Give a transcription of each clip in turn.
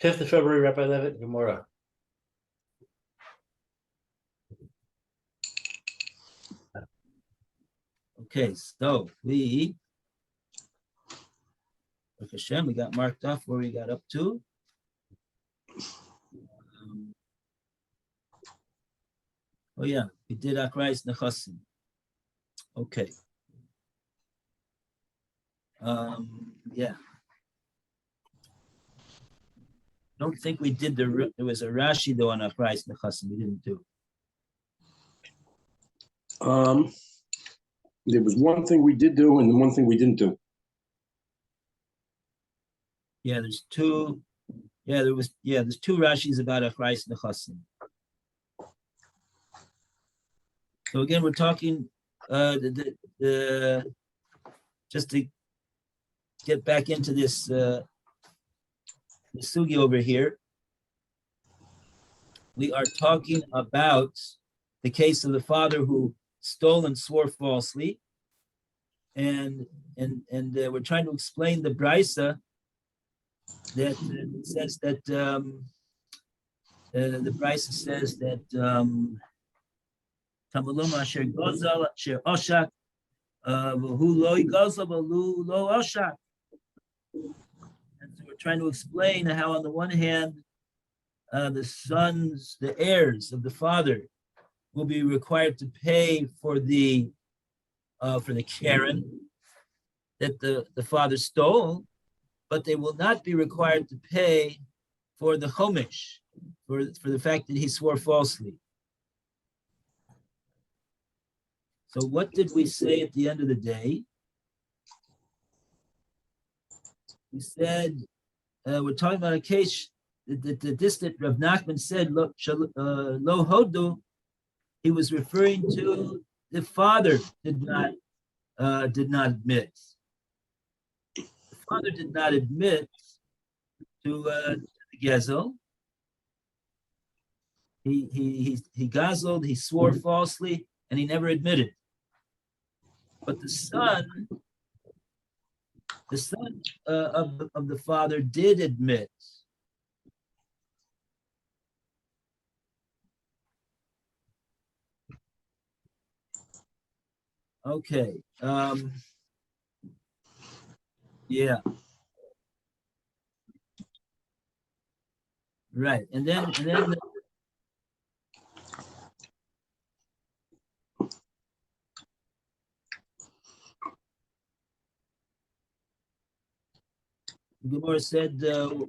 5th of February, Rabbi Levitt, Gemora. Okay, so we got marked off where we got up to. Oh yeah, we did Akrais Nechasim. Okay. Yeah. Don't think we did there was a Rashi though on Akrais Nechasim. We didn't do. There was one thing we did do and one thing we didn't do. Yeah, there's two. Yeah, there's two Rashis about Akrais Nechasim. So again, we're talking just to get back into this sugi over here. We are talking about the case of the father who stole and swore falsely, and we're trying to explain the brisa that says that the brisa says that Tamaluma asher gozal asher oshak who lo gozal lo oshak. And so we're trying to explain how, on the one hand, the sons, the heirs of the father, will be required to pay for the Karen that the father stole, but they will not be required to pay for the chomish, for the fact that he swore falsely. So what did we say at the end of the day? We said, we're talking about a case that the distant Rav Nachman said, lo hodu, he was referring to the father did not admit. The father did not admit to the gezel. He gazeled, he swore falsely, and he never admitted. But the son of the father did admit. Okay. Yeah. Right. And then Gemora said, the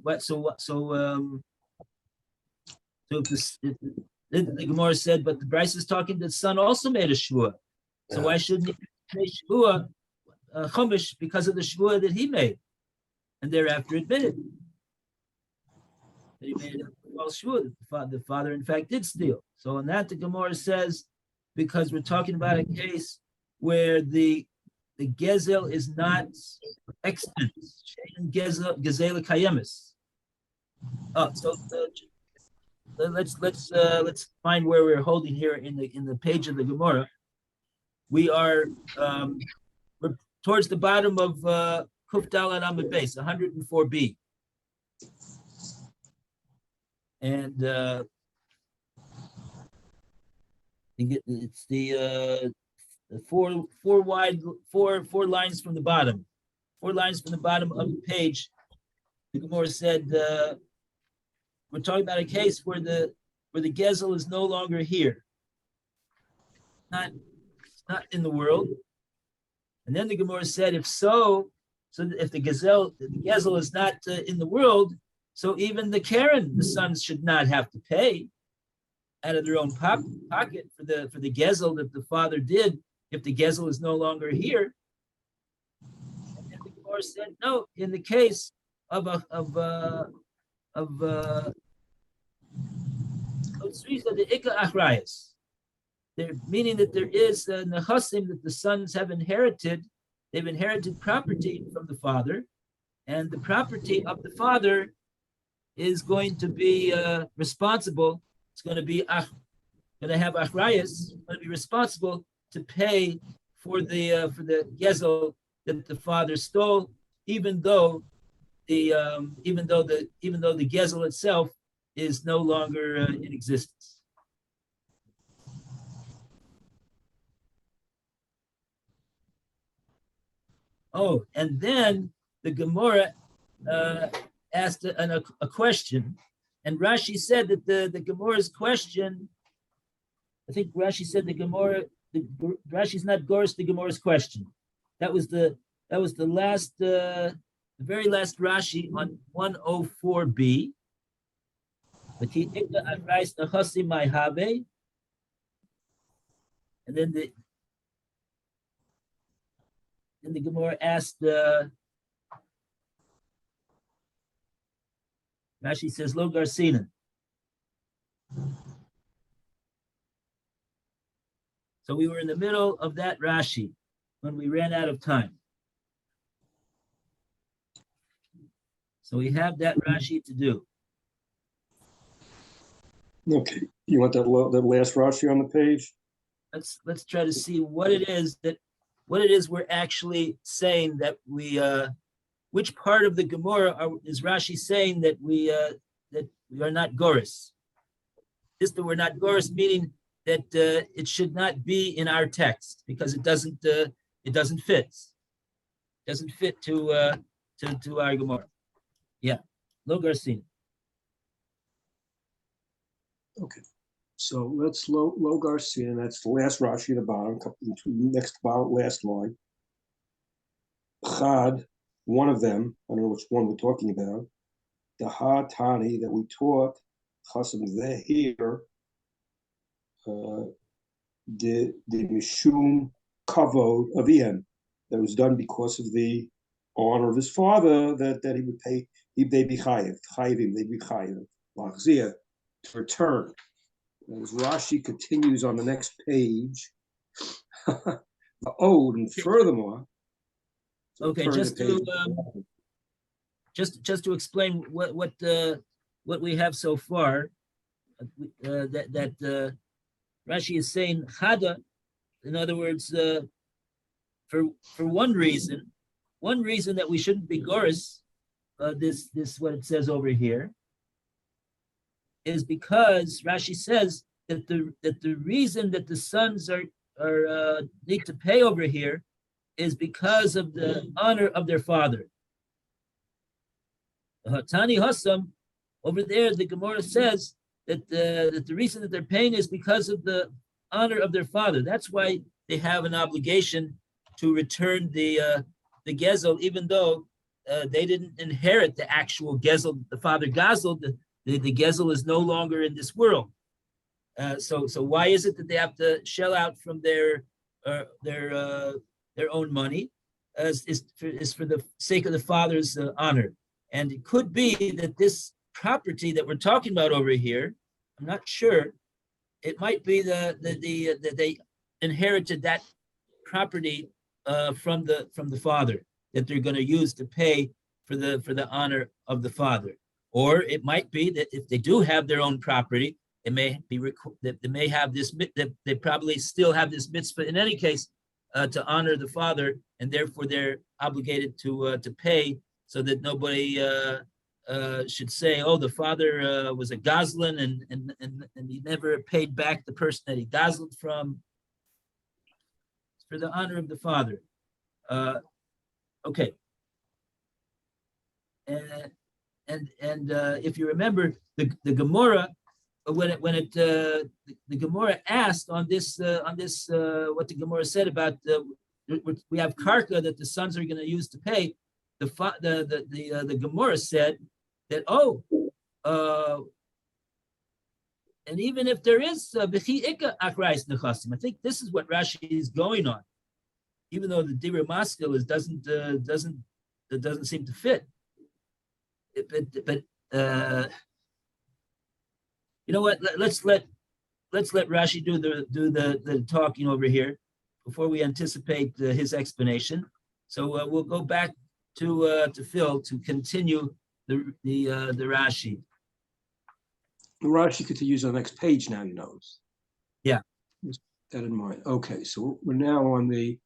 Gemora said, but the Bryce is talking that the son also made a shvua. So why shouldn't he make shvua chumash because of the shvua that he made, and thereafter admitted that he made a false shvua that the father in fact did steal. So on that, the Gemora says, because we're talking about a case where the gezel is not extant. Gezel kayemis. So let's find where we're holding here in the page of the Gemora. We are we're towards the bottom of Kuf Daled Amud Beis, 104b, and it's the four lines from the bottom. 4 lines from the bottom of the page. The Gemara said we're talking about a case where the gezel is no longer here, not in the world. And then the Gemara said, if if the gezel is not in the world, so even the Karen, the sons should not have to pay out of their own pocket for the gezel that the father did if the gezel is no longer here. And then the Gemara said, no, in the case of the Ika Achrayas, meaning that there is nechasim that the sons have inherited. They've inherited property from the father, and the property of the father is going to be responsible. It's going to be going to have achrayas. Going to be responsible to pay for the gezel that the father stole, even though the even though the Gezel itself is no longer in existence. Oh, and then the Gemora asked a question, and Rashi said that the Gemora's question, I think Rashi said Rashi's not Goris the Gemora's question. That was the last, the very last Rashi on 104b. And then the Gemara asked, Rashi says, Lo Garsina. So we were in the middle of that Rashi when we ran out of time. So we have that Rashi to do. Okay, you want that last Rashi on the page? Let's try to see what it is we're actually saying that we which part of the Gemara is Rashi saying that we are not Goris? That we're not Goris, meaning that it should not be in our text because it doesn't fit. It doesn't fit to our Gemara. Yeah, Lo Garsin. Okay, so let's Lo Garcia. That's the last Rashi at the bottom. Next about last line. Chad, one of them. I don't know which one we're talking about. The Ha Tani that we taught. Chasam here. The Mishum Kavod Avian that was done because of the honor of his father that he would pay. They'd be chayiv, they'd be chayiv, lachzia, to return. As Rashi continues on the next page, the ode, and furthermore. Okay, just to explain what we have so far, that Rashi is saying chada. In other words, for one reason that we shouldn't be goris, this what it says over here is because Rashi says that the reason that the sons are need to pay over here is because of the honor of their father. Tani Hassam, over there, the Gemara says that the reason that they're paying is because of the honor of their father. That's why they have an obligation to return the gezel, even though they didn't inherit the actual gezel. The father gazel, the gezel is no longer in this world. So why is it that they have to shell out from their own money? Is for the sake of the father's honor. And it could be that this property that we're talking about over here, I'm not sure, it might be that they inherited that property from the father that they're going to use to pay for the honor of the father. Or it might be that if they do have their own property, it may be that they may have this, that they probably still have this mitzvah in any case to honor the father, and therefore they're obligated to pay, so that nobody should say, "Oh, the father was a goslin and he never paid back the person that he gosled from." It's for the honor of the father. Okay. And if you remember the Gemora, the Gemora asked on this what the Gemora said about we have karka that the sons are going to use to pay. The Gemora said that and even if there is b'chi ika akrais nechasim, I think this is what Rashi is going on, even though the Dibur Maskil doesn't seem to fit. But you know what? Let's let Rashi do the talking over here before we anticipate his explanation. So we'll go back to Phil to continue the Rashi. The Rashi continues on the next page now, you notice. Yeah. Just keep that in mind. Okay, so we're now on the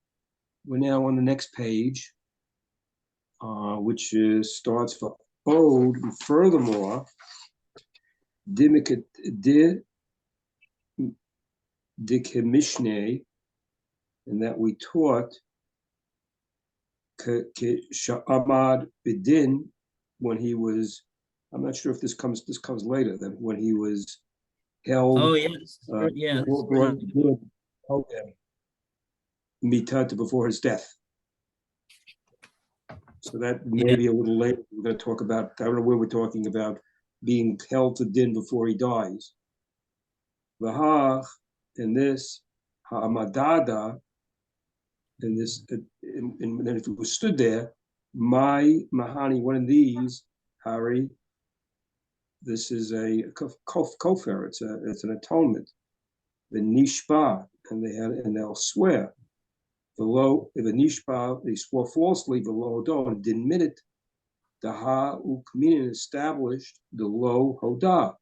next page. which starts for ode. And furthermore, Dikemishne, and that we taught Sha'amad Bidin when he was, I'm not sure if this comes later, than when he was held. Oh yes, yeah. Mitata before his death. So that may be a little later. We're going to talk about, I don't know where we're talking about being held to din before he dies. V'hach, and this, ha'amadada, and this, and then if it was stood there, my mahani, one of these, Harry, this is a kofar, it's an atonement. The nishba, and they'll swear. Below, if a nishba, they swore falsely, below don, didn't admit it. The ha ukmin established the lo hoda,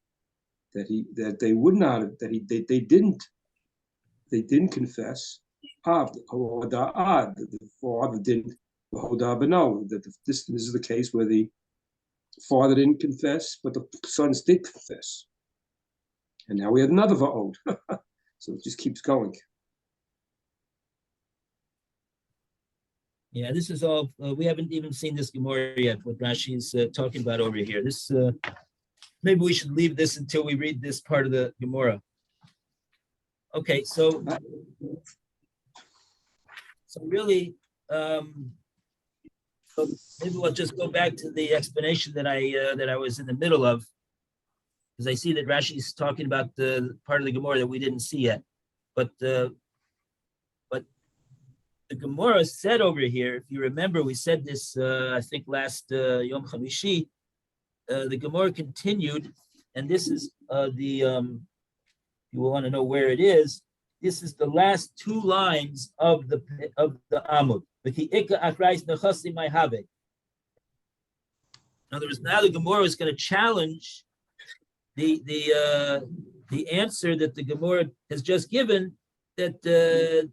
that they would not have, they didn't confess. The father didn't hoda beno, that this is the case where the father didn't confess, but the sons did confess. And now we have another va'od. So it just keeps going. Yeah, this is all, we haven't even seen this Gemora yet, what Rashi is talking about over here. This, maybe we should leave this until we read this part of the Gemora. Okay, so really, so maybe we'll just go back to the explanation that I was in the middle of, because I see that Rashi is talking about the part of the Gemara that we didn't see yet. But the Gemara said over here, if you remember, we said this, I think last Yom Chamishi, the Gemara continued, and this is you will want to know where it is. This is the last two lines of the Amud. In other words, now the Gemara is going to challenge the answer that the Gemara has just given, that the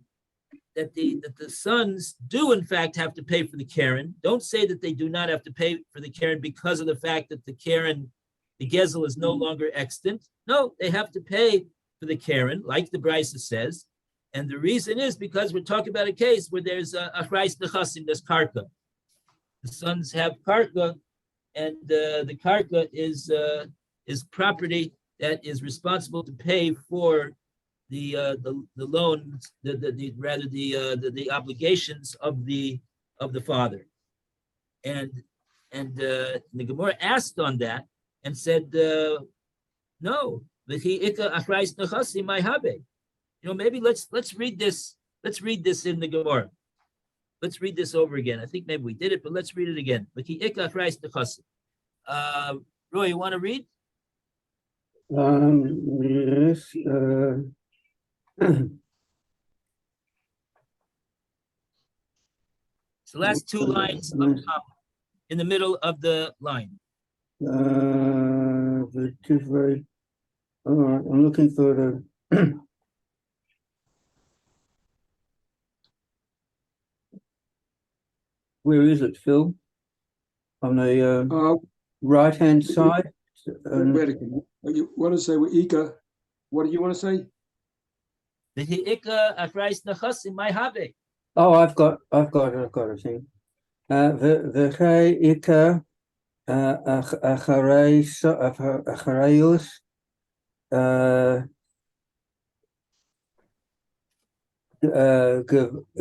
sons do in fact have to pay for the Karen. Don't say that they do not have to pay for the Karen because of the fact that the Karen, the Gezel, is no longer extant. No, they have to pay for the Karen, like the Brisa says. And the reason is because we're talking about a case where there's a Achrais Nechasim, there's Karka. The sons have Karka, and the Karka is property that is responsible to pay for the loans, the obligations of the father, and the Gemara asked on that and said, no, maybe let's read this. Let's read this in the Gemara. Let's read this over again. I think maybe we did it, but let's read it again. Roy, you want to read? Yes. It's the last two lines in the middle of the line. The two very. All right, I'm looking for the. Where is it, Phil? On the right-hand side. Wait a minute. You want to say Ika? What do you want to say? Oh, I've got a thing. The Ika Achareus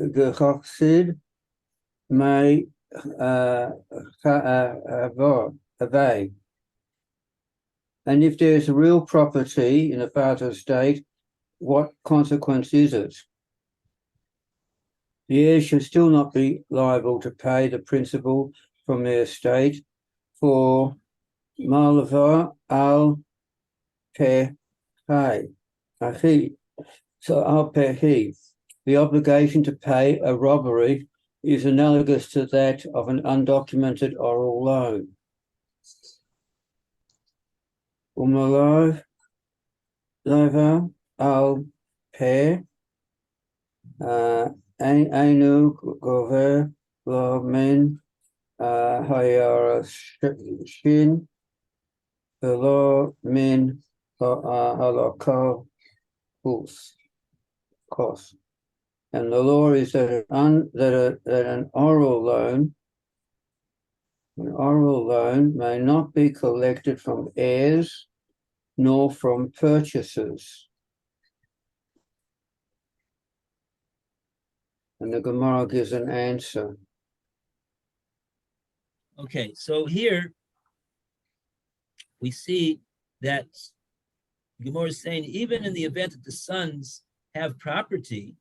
Gechoksid may Avay. And if there's a real property in a father's estate, what consequence is it? The heirs should still not be liable to pay the principal from their estate for Malava al Pehi. So al Pehi. The obligation to pay a robbery is analogous to that of an undocumented oral loan. Umalav Lava al Pe Ainu Gover Lo Men Hayara Shin, the law min halakal cost. And the law is that an oral loan may not be collected from heirs nor from purchasers. And the Gemara gives an answer. Okay, so here we see that Gemora is saying even in the event that the sons have property,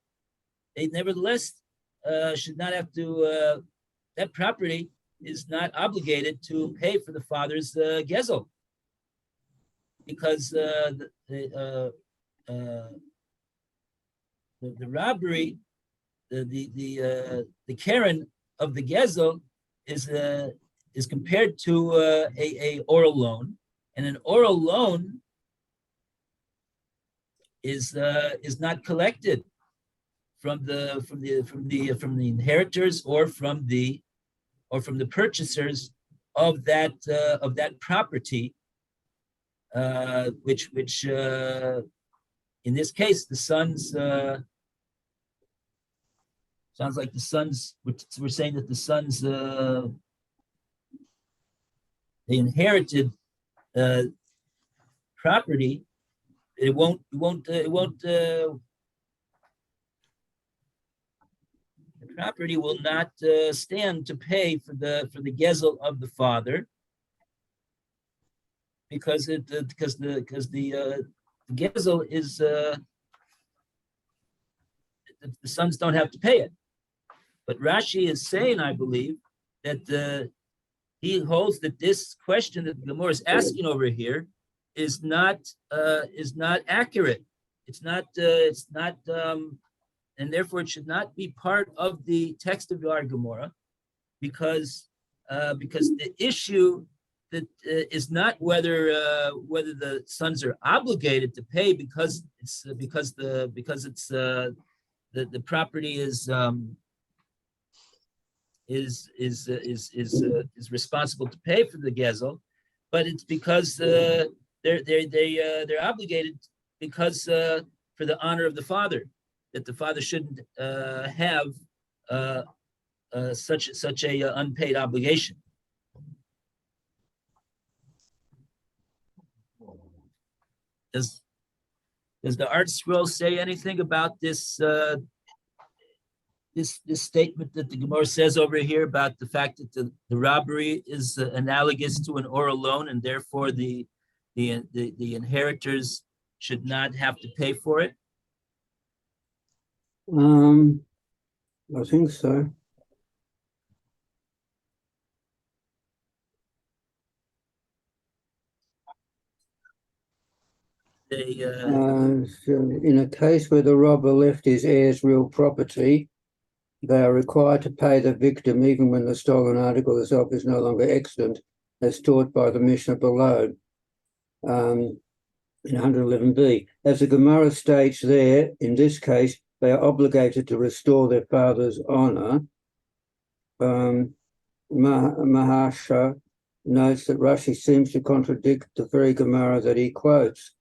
they nevertheless should not have to, that property is not obligated to pay for the father's gezel. Because the robbery, the Karen of the gezel is compared to a oral loan, and an oral loan is not collected from the inheritors or from the purchasers of that property, which in this case the sons, sounds like the sons, we're saying that the sons they inherited property. The property will not stand to pay for the gezel of the father, because the gezel is the sons don't have to pay it. But Rashi is saying, I believe, that he holds that this question that Gemora is asking over here is not accurate. It's not, and therefore it should not be part of the text of our Gemora, because the issue that is not whether the sons are obligated to pay because the property is responsible to pay for the gezel, but it's because they're obligated because for the honor of the father, that the father shouldn't have such a unpaid obligation. Does the art scroll say anything about this this statement that the Gemara says over here about the fact that the robbery is analogous to an oral loan, and therefore the inheritors should not have to pay for it? I think so. In a case where the robber left his heirs real property, they are required to pay the victim even when the stolen article itself is no longer extant, as taught by the Mishnah below, in 111b. As the Gemara states there, in this case, they are obligated to restore their father's honor. Mahasha notes that Rashi seems to contradict the very Gemara that he quotes.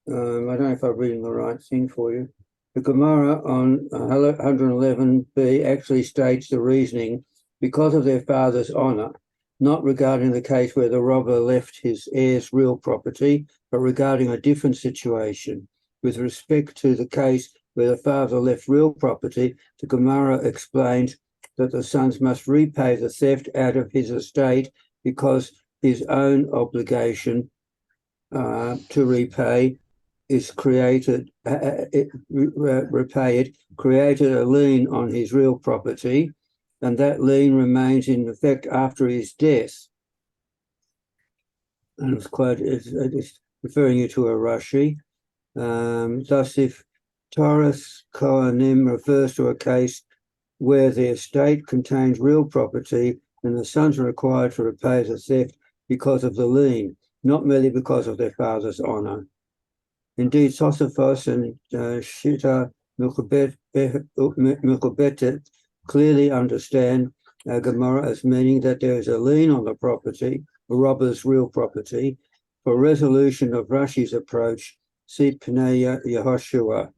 I don't know if I'm reading the right thing for you. The Gemara on 111b actually states the reasoning because of their father's honor, not regarding the case where the robber left his heirs real property, but regarding a different situation. With respect to the case where the father left real property, the Gemara explains that the sons must repay the theft out of his estate because his own obligation to repay is created a lien on his real property, and that lien remains in effect after his death. And it's referring you to a Rashi. Thus, if Taurus Kohanim refers to a case where the estate contains real property, then the sons are required to repay the theft because of the lien, not merely because of their father's honor. Indeed, Sosifos and Shita Milkubetet clearly understand Gemora as meaning that there is a lien on the property, the robber's real property. For resolution of Rashi's approach, see Pnei Yehoshua.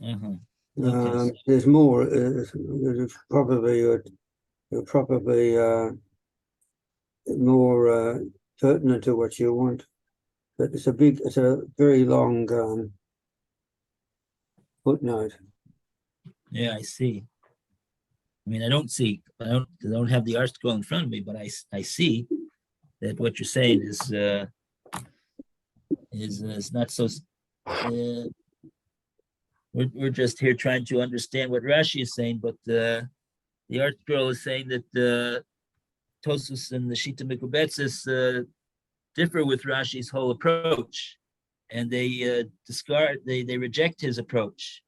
Uh-huh. Okay. There's more. There's probably more pertinent to what you want, but it's a very long footnote. Yeah, I see. I mean, I don't have the article in front of me, but I see that what you're saying is not so. We're just here trying to understand what Rashi is saying, but the article is saying that the Tosus and the Shita Mikubetzis differ with Rashi's whole approach, and they they reject his approach.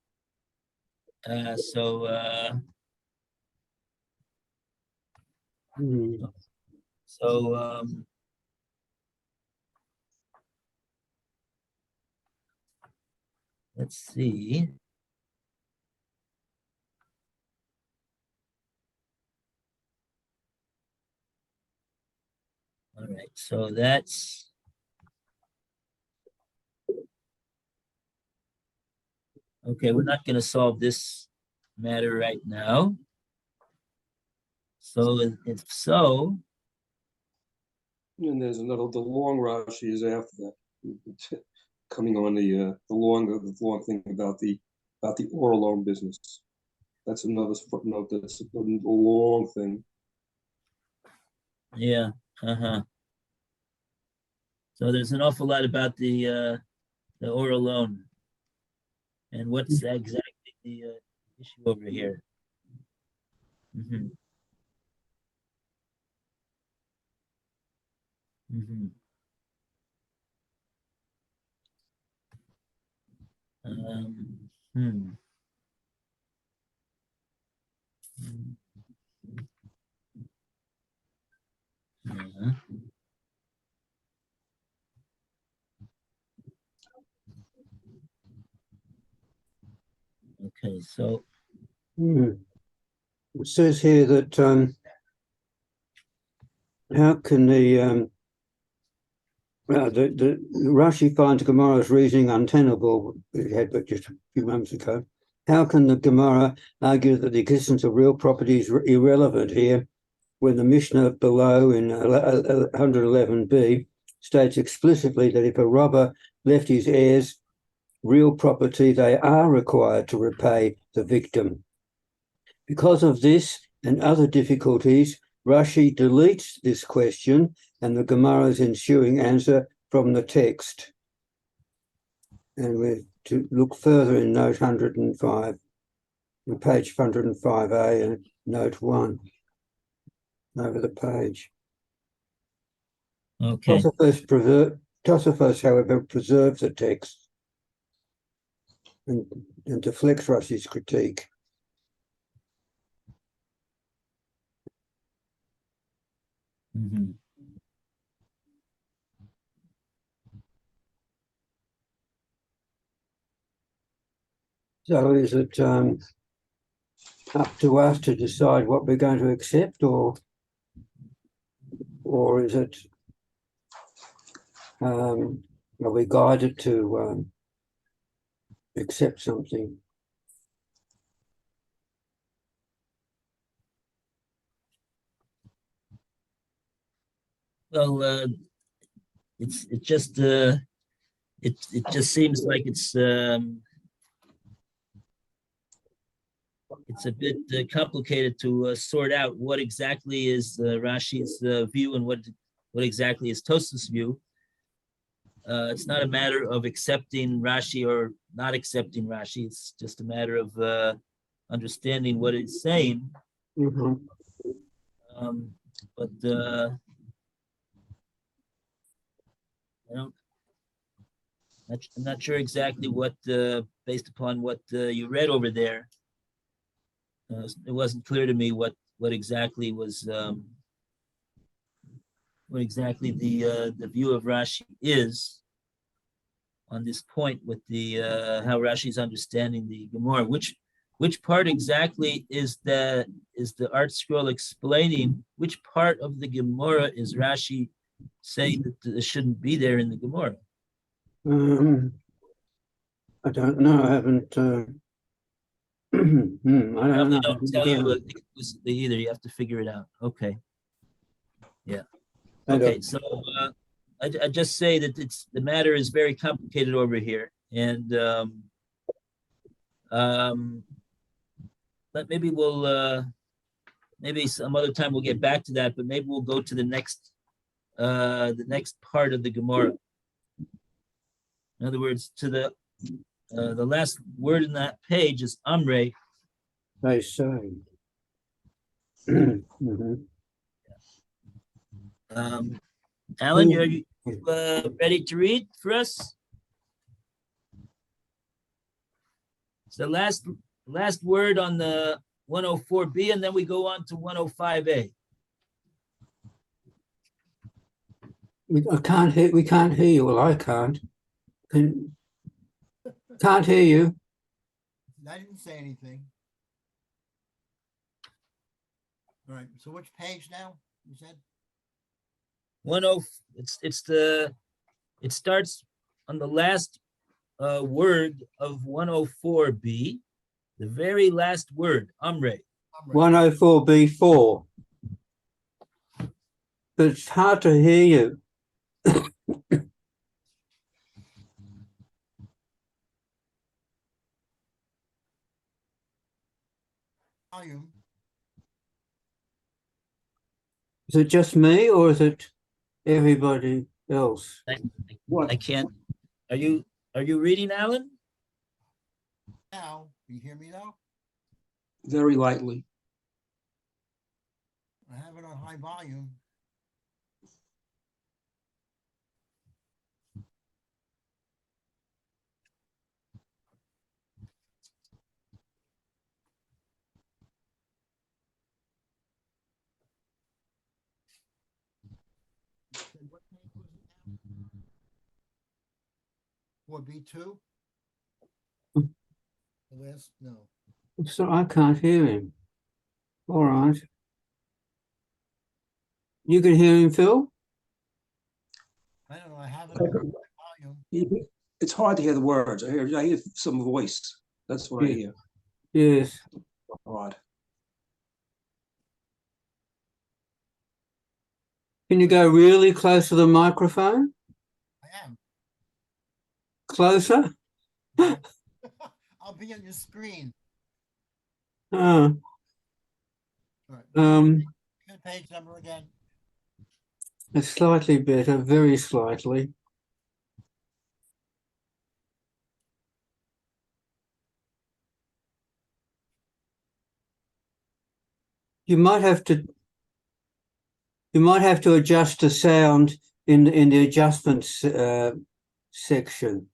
Let's see. All right, so that's okay. We're not going to solve this matter right now. So if so, and there's another. The long Rashi is after that, coming on the long thing about the oral loan business. That's another footnote. That's a long thing. Yeah. So there's an awful lot about the oral loan, and what's exactly the issue over here. Mm-hmm. Mm-hmm. Hmm. Yeah. Okay, so it says here that how can the Rashi finds Gemora's reasoning untenable, we had but just a few moments ago. How can the Gemora argue that the existence of real property is irrelevant here when the Mishnah below in 111b states explicitly that if a robber left his heirs real property, they are required to repay the victim. Because of this and other difficulties, Rashi deletes this question and the Gemara's ensuing answer from the text. And we're to look further in note 105, on page 105a and note 1 over the page. okay. Tosafos, however, preserves the text and deflects Rashi's critique. Mm-hmm. So is it up to us to decide what we're going to accept, or is it are we guided to accept something? Well, it just seems like it's a bit complicated to sort out what exactly is Rashi's view and what exactly is Tosafos' view. It's not a matter of accepting Rashi or not accepting Rashi. It's just a matter of understanding what it's saying. Mm-hmm. But I'm not sure exactly what, based upon what you read over there, it wasn't clear to me what exactly was, what exactly the view of Rashi is on this point with the how Rashi's understanding the Gemora, which which part exactly is the art scroll explaining? Which part of the Gemora is Rashi saying that it shouldn't be there in the Gemora? I don't know. I haven't. I don't Probably know. don't tell you explicitly either. You have to figure it out. Okay. Yeah. Okay. So I just say that the matter is very complicated over here, and but maybe we'll maybe some other time we'll get back to that. But maybe we'll go to the next part of the Gemara. In other words, to the last word in that page is Amre. They say. Mhm. Alan, are you ready to read for us? It's the last word on the 104b, and then we go on to 105a. I can't hear. We can't hear you. Well, I can't. Can't hear you. I didn't say anything. All right. So which page now? You said 10. It starts on the last word of 104b, the very last word, Amre. 104B4. But it's hard to hear you. volume. Is it just me or is it everybody else? I can't. Are you reading, Alan? Now, you hear me now? Very lightly. I have it on high volume. What page was it now? 4B2? The last, no. So I can't hear him. All right. You can hear him, Phil? I don't know. I have it on high volume. It's hard to hear the words. I hear some voice. That's what I hear. Yes. Odd. Can you go really close to the microphone? I am. Closer? I'll be on your screen. Oh. All right. Good page number again. It's slightly better, very slightly. You might have to adjust the sound in the adjustments section.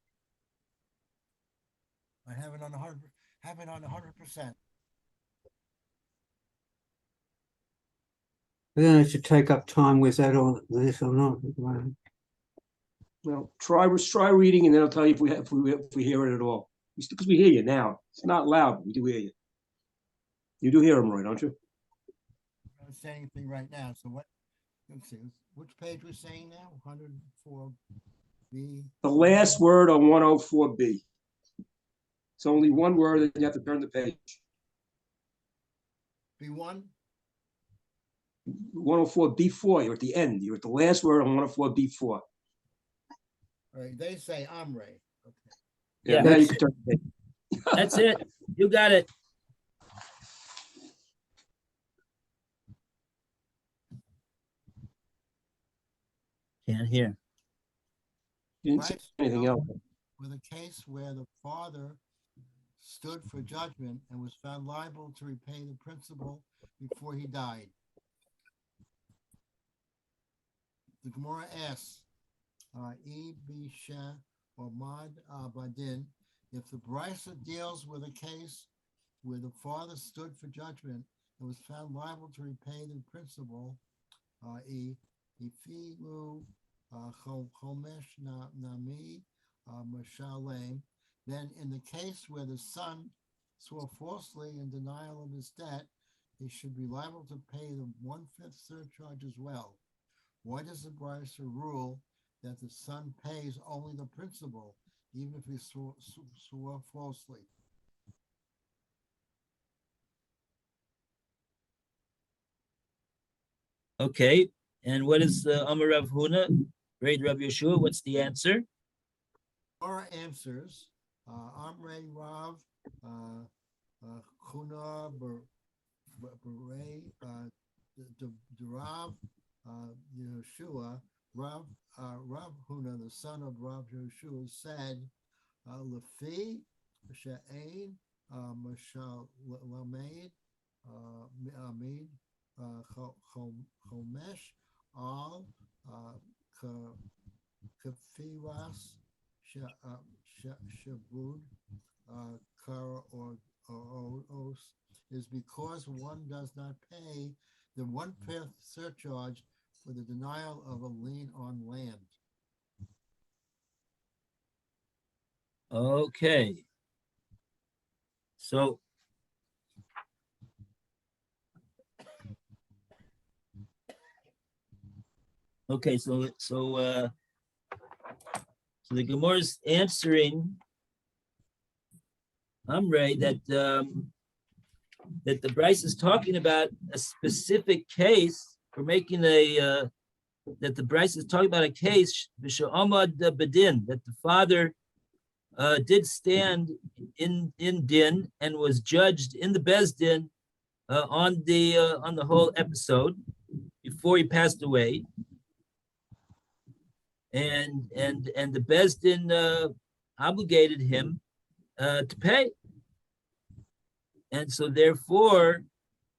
I have it on 100%. I don't know if you take up time with that or this or not. Well, try reading, and then I'll tell you if we hear it at all. Because we hear you now. It's not loud, but we do hear you. You do hear him, Roy, don't you? I don't say anything right now. So what? Let's see. Which page we're saying now? 104B. The last word on 104B. It's only one word, and you have to turn the page. B1. 104B4. You're at the end. You're at the last word on 104B4. All right. They say Amre. Okay. Yeah. Now you can turn the page. That's it. You got it. Can't hear. You didn't say anything else. With a case where the father stood for judgment and was found liable to repay the principal before he died. The Gemora asks, E Bisha or Mad Badin, if the Brisa deals with a case where the father stood for judgment and was found liable to repay the principal, Ifilu Chomesh Nami Mashalem, then in the case where the son swore falsely in denial of his debt, he should be liable to pay the 1/5 surcharge as well. Why does the Brisa rule that the son pays only the principal, even if he swore falsely? Okay, and what is Amar Rav Huna? Great Rav Yeshua, what's the answer? Our answers, Amrei Rav, Huna Beret, Rav Yeshua, Rav Huna, the son of Rav Yeshua, said, Lefi She'ain Mashal Lamed Amid Chomesh Al Kafiras Shabud Kara or Os is because one does not pay the 1/5 surcharge for the denial of a lien on land. Okay. So the Gemara is answering Amrei that the Bryce is talking about a specific case for making that the Bryce is talking about a case Amad Bedin, that the father did stand in din and was judged in the Bezdin on the whole episode before he passed away, and the Bezdin obligated him to pay, and so therefore,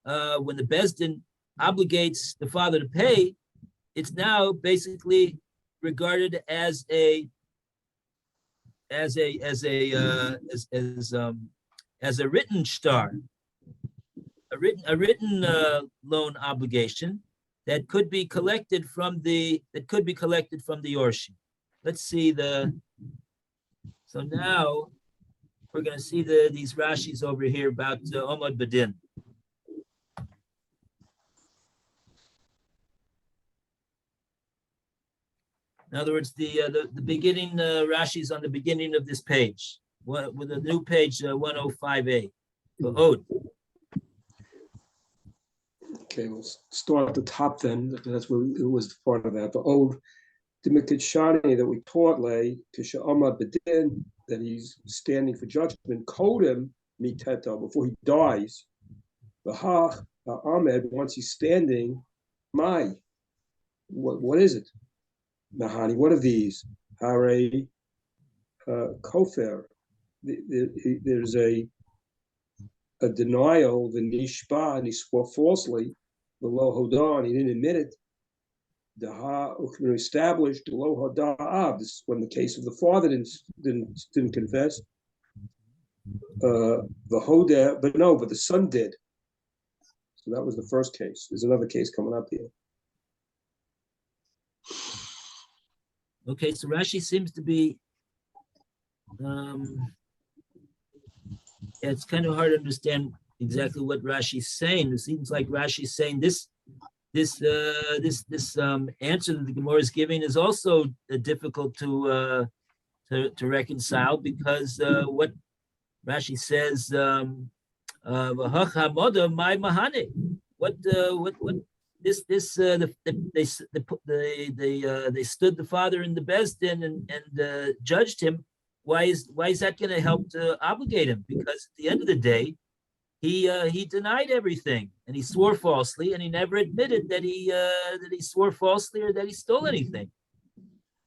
when the Bezdin obligates the father to pay, it's now basically regarded as a written star, a written loan obligation that could be collected from the Yorshi. Let's see so now we're going to see these Rashis over here about Omad Badin. In other words, the beginning Rashi's on the beginning of this page, with a new page 105a. Ode. Okay, we'll start at the top then. That's where it was part of that. The Ode Dimikitshani that we taught lay Kisha'amad Bedin, that he's standing for judgment, Kodem Miteta, before he dies. The Hach Ahmed, once he's standing, Mai. What is it? Mahani, what are these? Hare Kofer. There's a denial, the Nishba, and he swore falsely, the Lo Hodan, he didn't admit it. The Ha established the Lo Hoda'ab. This is when the case of the father didn't confess. The Hoda, but the son did. So that was the first case. There's another case coming up here. Okay, so Rashi seems to be, it's kind of hard to understand exactly what Rashi's saying. It seems like Rashi's saying this answer that the Gemara is giving is also difficult to reconcile, because what Rashi says, my mahane. What they stood the father in the Bezdin and judged him. Why is that going to help to obligate him? Because at the end of the day, he denied everything, and he swore falsely, and he never admitted that he swore falsely or that he stole anything.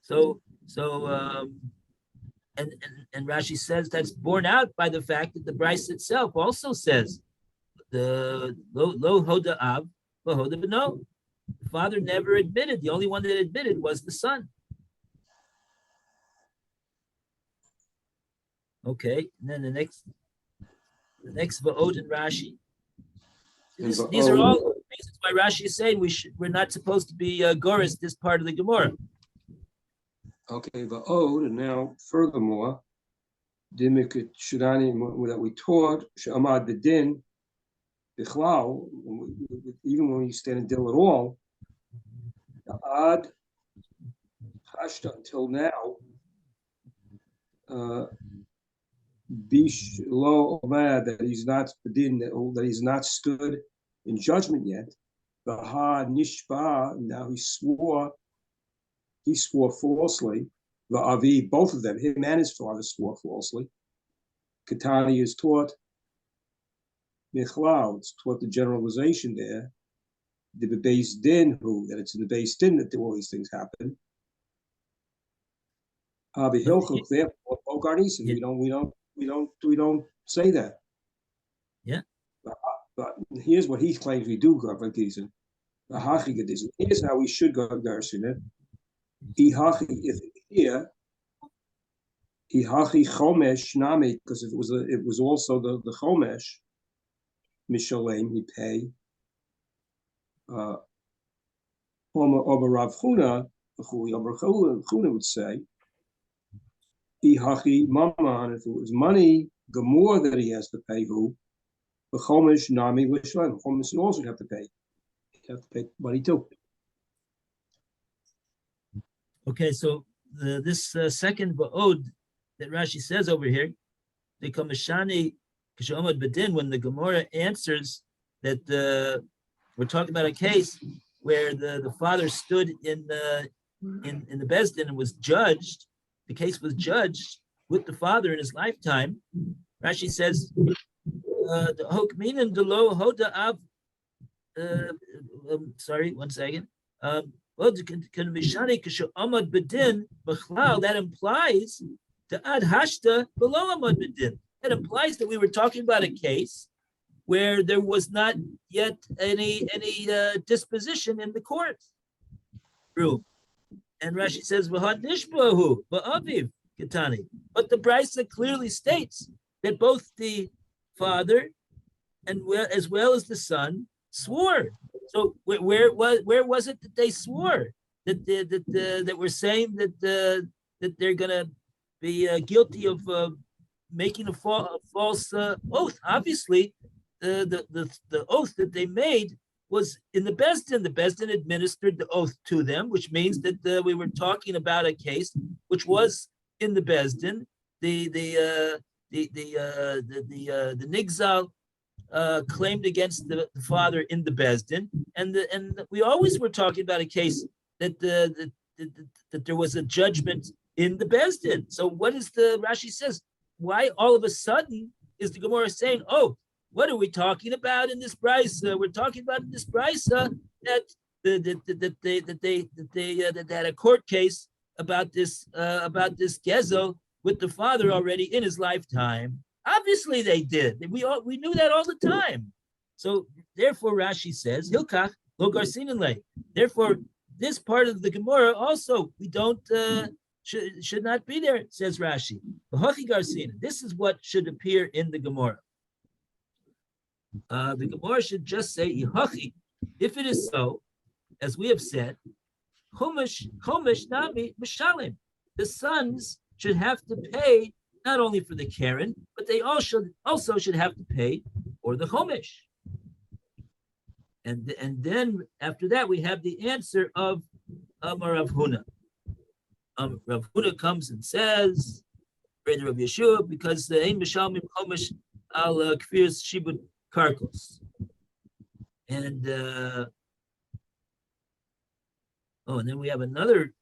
So and Rashi says that's borne out by the fact that the Bryce itself also says the lo hoda av hoda b'no. The father never admitted. The only one that admitted was the son. Okay, and then the next va'od in Rashi. These are all reasons why Rashi is saying we're not supposed to be goris this part of the Gemara. Okay, va'od, and now furthermore, Dimik Shirani that we taught, Shamad Bedin, Bichlal, even when you stand in Dil at all, Ad Hashta until now, Bish Lo Omad, that he's not Bedin, that he's not stood in judgment yet. Baha Nishba, now he swore falsely. The Avi, both of them, him and his father swore falsely. Katani is taught Michlal, it's taught the generalization there. The base din, that it's in the base din that all these things happen. Avi Hilchuk, therefore, Garnison. We don't say that. Yeah. But here's what he claims we do, Garnison. Here's how we should go, Garnison. If here, Ihachi Chomesh Nami, because it was also the Chomesh, Mishalem, he pay. Over Rav Huna, Huna would say, Ihachi Maman, if it was money, Gemora that he has to pay, who? The Chomesh Nami Mishalem. Chomesh also have to pay. You have to pay money too. Okay, so this second ba'od that Rashi says over here, the Kamashani Kishomad Bedin, when the Gemora answers that we're talking about a case where the father stood in the Bezdin and was judged, the case was judged with the father in his lifetime. Rashi says, the Hokminan Delo Hoda Av, sorry, one second. That implies the ad hashta below amad bedin. That implies that we were talking about a case where there was not yet any disposition in the court room. And Rashi says, "V'had nishbahu ba'aviv ketani." But the Brisa clearly states that both the father and as well as the son swore. So where was it that they swore that we're saying that they're gonna be guilty of making a false oath? Obviously, the oath that they made was in the Bezdin. The Bezdin administered the oath to them, which means that we were talking about a case which was in the Bezdin. The Nigzal claimed against the father in the Bezdin, and we always were talking about a case that there was a judgment in the Bezdin. So what is the Rashi says? Why all of a sudden is the Gemara saying, "Oh, what are we talking about in this brisa? We're talking about in this brisa that they had a court case about this gezel with the father already in his lifetime." Obviously, they did. We knew that all the time. So therefore, Rashi says, "Hilkach lo garsinenle." Therefore, this part of the Gemara also we don't should not be there. Says Rashi, "V'hachi garsinen." This is what should appear in the Gemara. The Gemara should just say "Ihachi." If it is so, as we have said, Chumash nami mishalim. The sons should have to pay not only for the Karen, but they also should have to pay for the Chumash. And then after that, we have the answer of Rav Huna. Rav Huna comes and says, brother of Yeshua, because the Ein Mishalmim Chumash al Kfirs Shibud Karkos. And and then we have another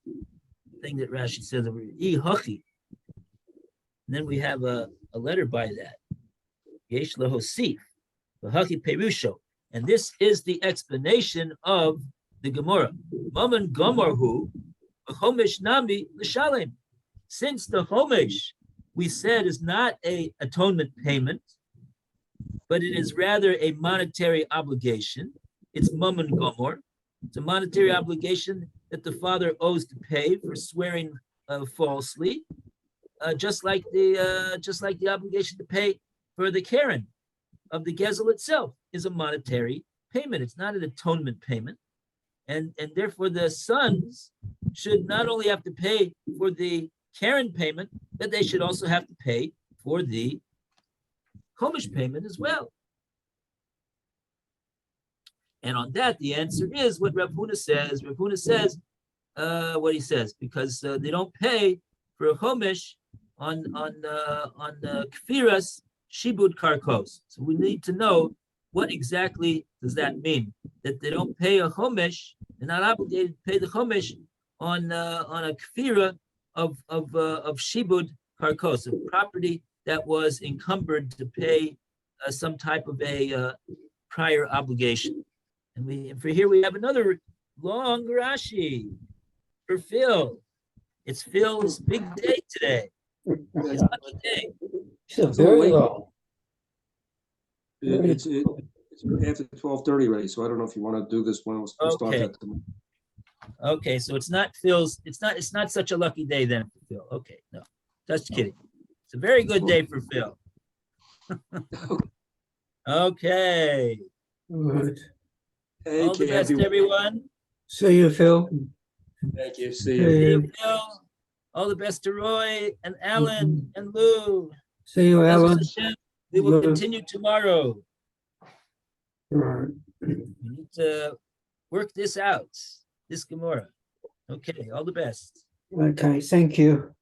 thing that Rashi says over here, Hachi. And then we have a letter by that. Yesh lahosif, v'hachi perusho. And this is the explanation of the Gemara. Maman gomarhu, v'chomesh nami l'shalem. Since the chomesh, we said, is not a atonement payment, but it is rather a monetary obligation. It's maman gomor. It's a monetary obligation that the father owes to pay for swearing falsely. Just like the obligation to pay for the Karen of the Gezel itself is a monetary payment. It's not an atonement payment. And therefore the sons should not only have to pay for the Karen payment, but they should also have to pay for the Chumash payment as well. And on that, the answer is what Rav Huna says. Rav Huna says what he says, because they don't pay for a Chumash on Kfiras Shibud Karkos. So we need to know what exactly does that mean, that they don't pay a Chumash, they're not obligated to pay the Chumash on a Kfira of Shibud Karkos, a property that was encumbered to pay some type of a prior obligation. And for here we have another long Rashi for Phil. It's Phil's big day today. His lucky day. It's very long. It's after 12:30 already, so I don't know if you want to do this one. We'll start Okay. that tomorrow. Okay, so it's not Phil's. It's not such a lucky day then for Phil. Okay, no, just kidding. It's a very good day for Phil. Okay. All right. Hey, All the best, everyone. See you, Phil. Thank you. See See you. See you, you. Phil. All the best to Roy and Alan and Lou. See you, Alan. We will Lou. continue tomorrow. All right. We need to work this out, this Gemora. Okay, all the best. Okay, thank you.